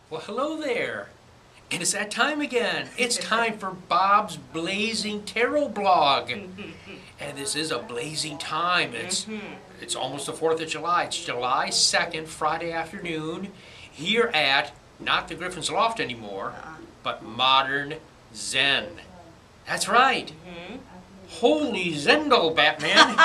Well, hello there. And it's that time again. It's time for Bob's Blazing Tarot Blog. And this is a blazing time. It's almost the 4th of July. It's July 2nd, Friday afternoon, here at, not the Griffin's Loft anymore, but Modern Zen. That's right. Holy Zendo, Batman.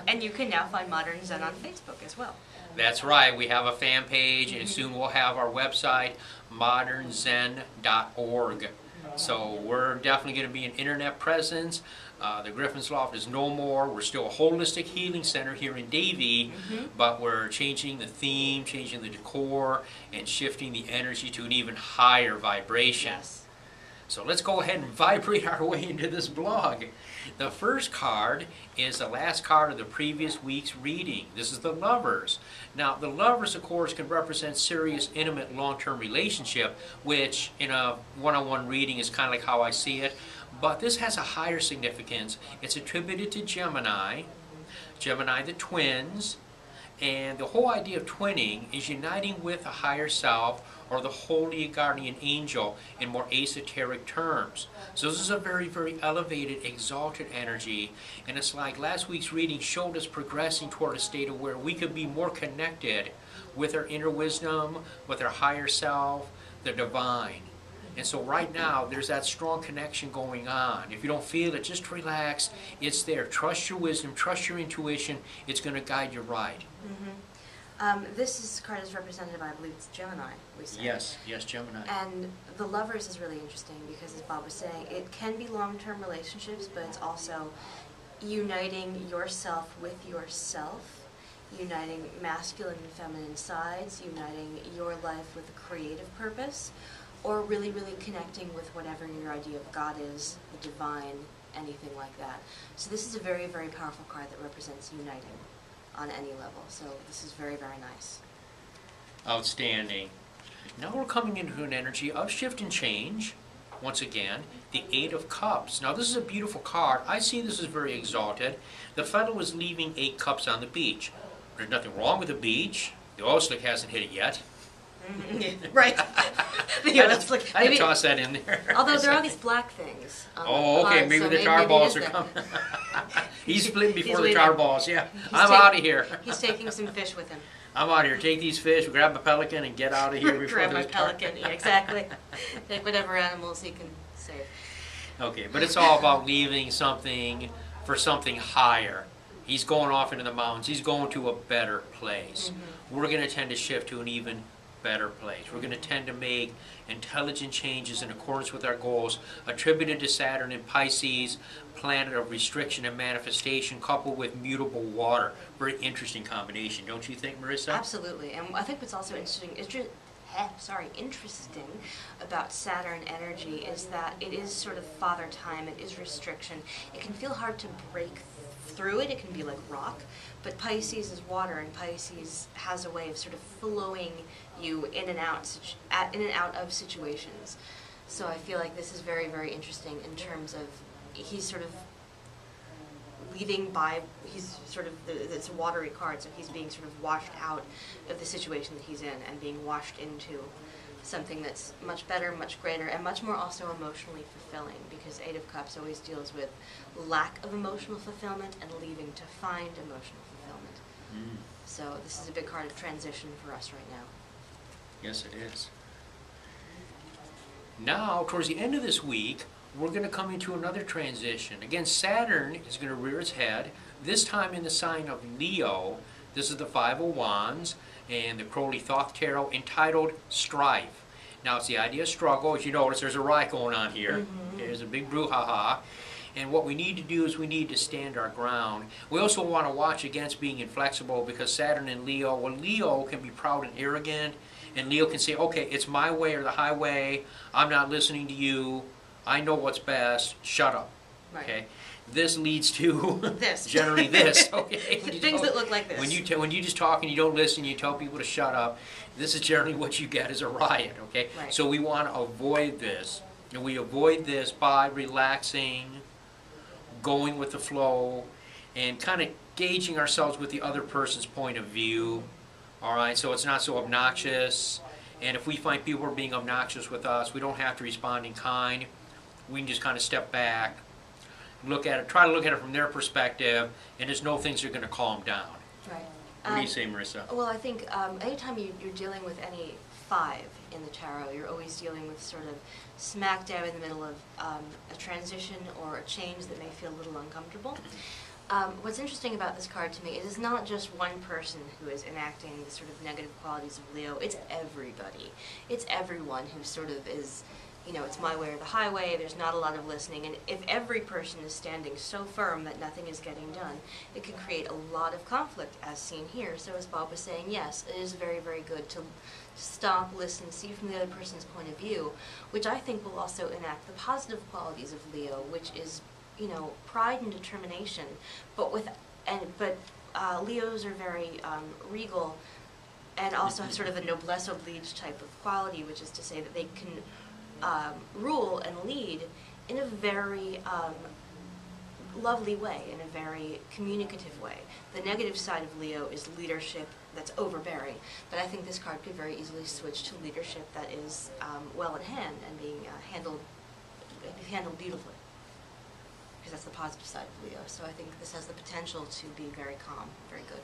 And you can now find Modern Zen on Facebook as well. That's right. We have a fan page, and soon we'll have our website, modernzen.org. So we're definitely going to be an internet presence. The Griffin's Loft is no more. We're still a holistic healing center here in Davie, but we're changing the theme, changing the decor, and shifting the energy to an even higher vibration. Yes. So let's go ahead and vibrate our way into this blog. The first card is the last card of the previous week's reading. This is the Lovers. Now, the Lovers, of course, can represent serious, intimate, long-term relationship, which in a one-on-one reading is kind of like how I see it. But this has a higher significance. It's attributed to Gemini, the twins, and the whole idea of twinning is uniting with a higher self or the holy guardian angel in more esoteric terms. So this is a very, very elevated, exalted energy, and it's like last week's reading showed us progressing toward a state of where we could be more connected with our inner wisdom, with our higher self, the divine. And so right now, there's that strong connection going on. If you don't feel it, just relax. It's there. Trust your wisdom. Trust your intuition. It's going to guide you right. This card is represented by, I believe it's Gemini, we said. Yes, Gemini. And the Lovers is really interesting because, as Bob was saying, it can be long-term relationships, but it's also uniting yourself with yourself, uniting masculine and feminine sides, uniting your life with a creative purpose, or really, really connecting with whatever your idea of God is, the divine, anything like that. So this is a very, very powerful card that represents uniting on any level. So this is very, very nice. Outstanding. Now we're coming into an energy of shift and change. Once again, the Eight of Cups. Now this is a beautiful card. I see this as very exalted. The fellow is leaving 8 cups on the beach. There's nothing wrong with the beach. The oil slick hasn't hit it yet. Right. I'd toss that in there. Although there are these black things. Oh, okay. Maybe the tar balls are coming. He's splitting before the tar balls. Yeah. I'm out of here. He's taking some fish with him. I'm out of here. Take these fish, grab a pelican, and get out of here before grab my pelican. Yeah, exactly. Take whatever animals he can save. Okay, but it's all about leaving something for something higher. He's going off into the mountains. He's going to a better place. We're going to tend to shift to an even better place. We're going to tend to make intelligent changes in accordance with our goals, attributed to Saturn in Pisces, planet of restriction and manifestation, coupled with mutable water. Very interesting combination, don't you think, Marissa? Absolutely. And I think what's also interesting about Saturn energy is that it is sort of father time, it is restriction. It can feel hard to break through it, it can be like rock, but Pisces is water, and Pisces has a way of sort of flowing you in and out of situations. So I feel like this is very, very interesting in terms of he's sort of leading by, he's sort of, it's a watery card, so he's being sort of washed out of the situation that he's in and being washed into something that's much better, much greater, and much more also emotionally fulfilling, because Eight of Cups always deals with lack of emotional fulfillment and leaving to find emotional fulfillment. So this is a big card of transition for us right now. Yes, it is. Now, towards the end of this week, we're going to come into another transition. Again, Saturn is going to rear its head, this time in the sign of Leo. This is the Five of Wands and the Crowley Thoth Tarot, entitled Strife. Now, it's the idea of struggle. As you notice, there's a riot going on here. There's a big brouhaha. And what we need to do is we need to stand our ground. We also want to watch against being inflexible, because Saturn and Leo, well, Leo can be proud and arrogant, and Leo can say, okay, it's my way or the highway. I'm not listening to you. I know what's best. Shut up. Right. Okay. This leads to this. Generally this. Okay. Things that look like this. When you just talk and you don't listen, you tell people to shut up. This is generally what you get as a riot. Okay. Right. So we want to avoid this, and we avoid this by relaxing, going with the flow, and kind of gauging ourselves with the other person's point of view, All right, so it's not so obnoxious. And if we find people are being obnoxious with us, we don't have to respond in kind. We can just kind of step back, look at it, try to look at it from their perspective, and just know things are going to calm down. Right. What do you say, Marissa? Well, I think anytime you're dealing with any 5 in the tarot, you're always dealing with sort of smack dab in the middle of a transition or a change that may feel a little uncomfortable. What's interesting about this card to me is it's not just one person who is enacting the sort of negative qualities of Leo, it's everybody. It's everyone who sort of is, you know, it's my way or the highway, there's not a lot of listening, and if every person is standing so firm that nothing is getting done, it can create a lot of conflict, as seen here. So as Bob was saying, yes, it is very, very good to stop, listen, see from the other person's point of view, which I think will also enact the positive qualities of Leo, which is, you know, pride and determination, but Leos are very regal and also have sort of a noblesse oblige type of quality, which is to say that they can rule and lead in a very lovely way, in a very communicative way. The negative side of Leo is leadership that's overbearing, but I think this card could very easily switch to leadership that is well in hand and being handled beautifully, because that's the positive side of Leo. So I think this has the potential to be very calm, very good.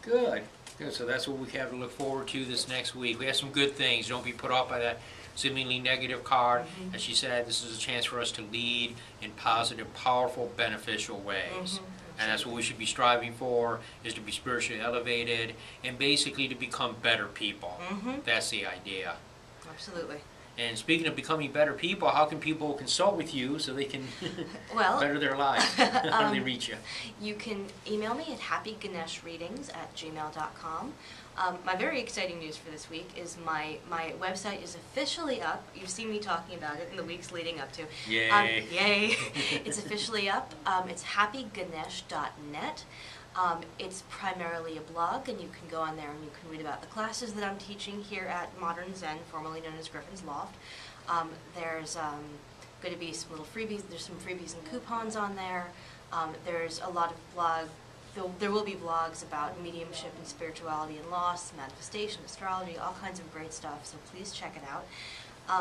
Good. Good. So that's what we have to look forward to this next week. We have some good things. Don't be put off by that seemingly negative card. As she said, this is a chance for us to lead in positive, powerful, beneficial ways. And that's what we should be striving for, is to be spiritually elevated and basically to become better people. That's the idea. Absolutely. And speaking of becoming better people, how can people consult with you so they can better their lives? How do they reach you? You can email me at happyganeshreadings@gmail.com. My very exciting news for this week is my website is officially up. You've seen me talking about it in the weeks leading up to. Yay! Yay! It's officially up. It's happyganesh.net. It's primarily a blog, and you can go on there and you can read about the classes that I'm teaching here at Modern Zen, formerly known as Griffin's Loft. There's going to be some little freebies. There's some freebies and coupons on there. There's a lot of there will be blogs about mediumship and spirituality and loss, manifestation, astrology, all kinds of great stuff, so please check it out.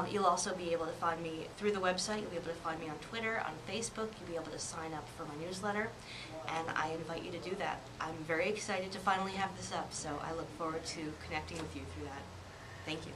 You'll also be able to find me through the website. You'll be able to find me on Twitter, on Facebook. You'll be able to sign up for my newsletter, and I invite you to do that. I'm very excited to finally have this up, so I look forward to connecting with you through that. Thank you.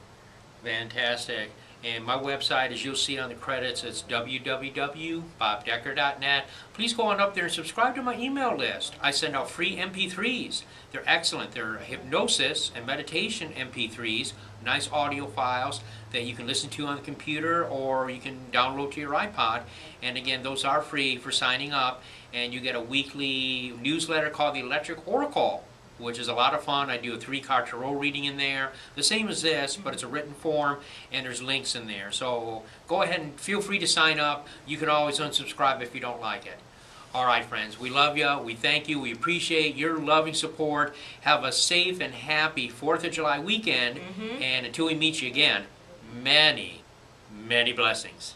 Fantastic. And my website, as you'll see on the credits, it's www.bobdecker.net. Please go on up there and subscribe to my email list. I send out free MP3s. They're excellent. They're hypnosis and meditation MP3s, nice audio files that you can listen to on the computer or you can download to your iPod. And again, those are free for signing up. And you get a weekly newsletter called the Electric Oracle, which is a lot of fun. I do a 3-card tarot reading in there, the same as this, but it's a written form, and there's links in there. So go ahead and feel free to sign up. You can always unsubscribe if you don't like it. All right, friends, we love you. We thank you. We appreciate your loving support. Have a safe and happy 4th of July weekend, and until we meet you again, many, many blessings.